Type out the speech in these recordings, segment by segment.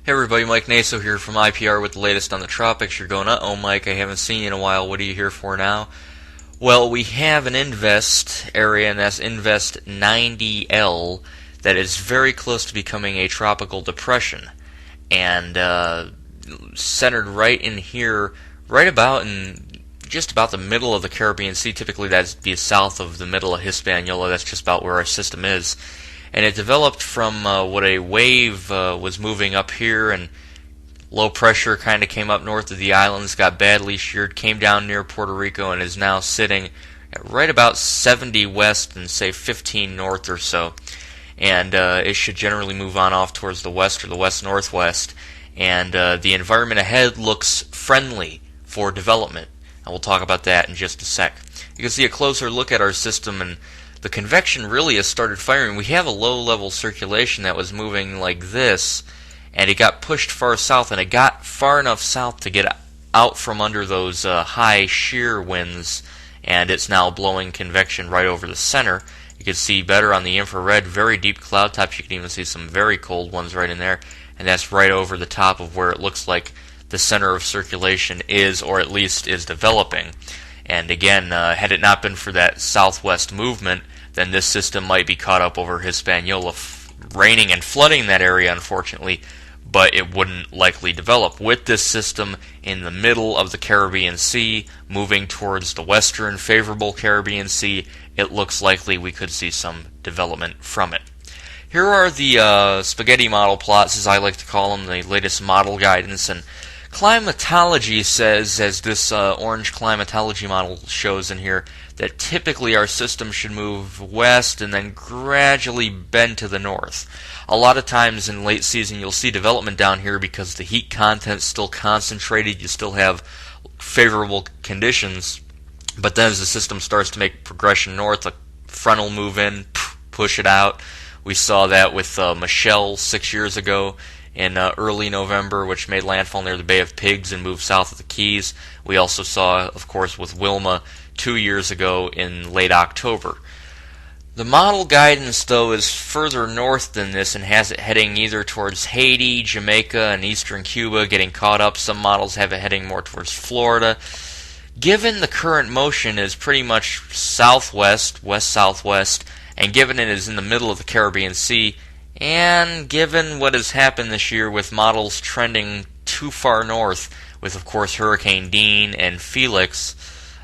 Hey everybody, Mike Naso here from IPR with the latest on the tropics. You're going, uh-oh Mike, I haven't seen you in a while, what are you here for now? Well, we have an INVEST area, and that's INVEST 90L, that is very close to becoming a tropical depression. And centered right in here, right about in just about the middle of the Caribbean Sea. Typically that'd be south of the middle of Hispaniola. That's just about where our system is. And it developed from what a wave was moving up here, and low pressure kind of came up north of the islands, got badly sheared, came down near Puerto Rico, and is now sitting at right about 70 west and say 15 north or so. And it should generally move on off towards the west or the west-northwest. And the environment ahead looks friendly for development. And we'll talk about that in just a sec. You can see a closer look at our system, and the convection really has started firing. We have a low-level circulation that was moving like this, and it got pushed far south, and it got far enough south to get out from under those high shear winds, and it's now blowing convection right over the center. You can see better on the infrared, very deep cloud tops. You can even see some very cold ones right in there, and that's right over the top of where it looks like the center of circulation is, or at least is developing. And again, had it not been for that southwest movement, then this system might be caught up over Hispaniola, raining and flooding that area, unfortunately, but it wouldn't likely develop. With this system in the middle of the Caribbean Sea, moving towards the western favorable Caribbean Sea, it looks likely we could see some development from it. Here are the spaghetti model plots, as I like to call them, the latest model guidance. And climatology says, as this orange climatology model shows in here, that typically our system should move west and then gradually bend to the north. A lot of times in late season you'll see development down here because the heat content's still concentrated, you still have favorable conditions, but then as the system starts to make progression north, a front will move in, push it out. We saw that with Michelle 6 years ago in early November, which made landfall near the Bay of Pigs and moved south of the Keys. We also saw, of course, with Wilma 2 years ago in late October. The model guidance, though, is further north than this and has it heading either towards Haiti, Jamaica, and eastern Cuba, getting caught up. Some models have it heading more towards Florida. Given the current motion is pretty much southwest, west-southwest, and given it is in the middle of the Caribbean Sea, and given what has happened this year with models trending too far north, with, of course, Hurricane Dean and Felix,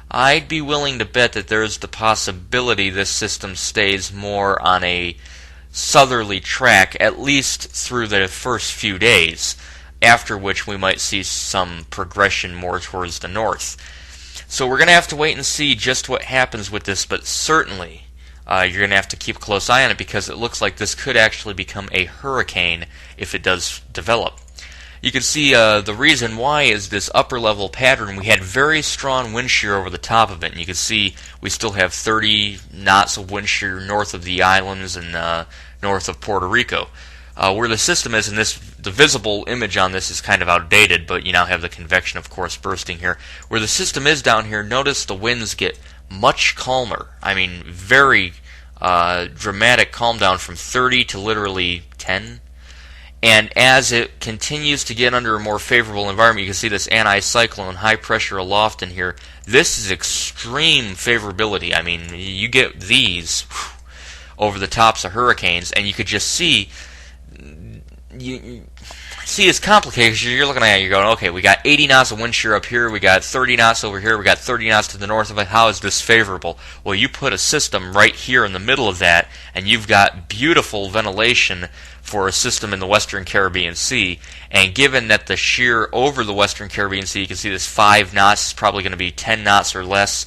I'd be willing to bet that there's the possibility this system stays more on a southerly track, at least through the first few days, after which we might see some progression more towards the north. So we're going to have to wait and see just what happens with this, but certainly you're going to have to keep a close eye on it because it looks like this could actually become a hurricane if it does develop. You can see the reason why is this upper level pattern. We had very strong wind shear over the top of it, and you can see we still have 30 knots of wind shear north of the islands and north of Puerto Rico. Where the system is, and the visible image on this is kind of outdated, but you now have the convection, of course, bursting here. Where the system is down here, notice the winds get much calmer. I mean, very dramatic calm down from 30 to literally 10. And as it continues to get under a more favorable environment, you can see this anticyclone, high pressure aloft in here. This is extreme favorability. I mean, you get these over the tops of hurricanes, and you could just see, it's complicated because you're looking at it, you're going, okay, we got 80 knots of wind shear up here, we got 30 knots over here, we got 30 knots to the north of it. How is this favorable? Well, you put a system right here in the middle of that, and you've got beautiful ventilation for a system in the western Caribbean Sea, and given that the shear over the western Caribbean Sea, you can see this 5 knots is probably going to be 10 knots or less,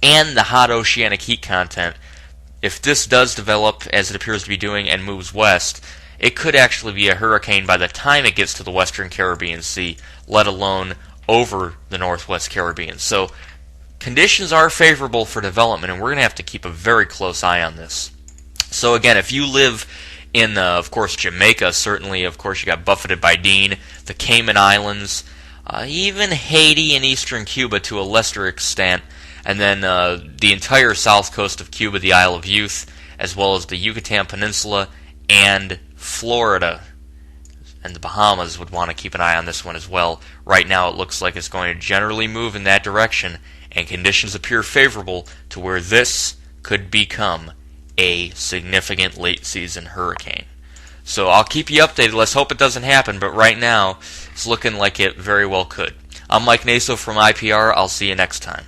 and the hot oceanic heat content, if this does develop as it appears to be doing and moves west, it could actually be a hurricane by the time it gets to the western Caribbean Sea, let alone over the Northwest Caribbean. So conditions are favorable for development, and we're going to have to keep a very close eye on this. So again, if you live in, of course, Jamaica, certainly, of course, you got buffeted by Dean, the Cayman Islands, even Haiti and eastern Cuba to a lesser extent, and then the entire south coast of Cuba, the Isle of Youth, as well as the Yucatan Peninsula and Florida. And the Bahamas would want to keep an eye on this one as well. Right now it looks like it's going to generally move in that direction, and conditions appear favorable to where this could become a significant late-season hurricane. So I'll keep you updated. Let's hope it doesn't happen, but right now it's looking like it very well could. I'm Mike Naso from IPR. I'll see you next time.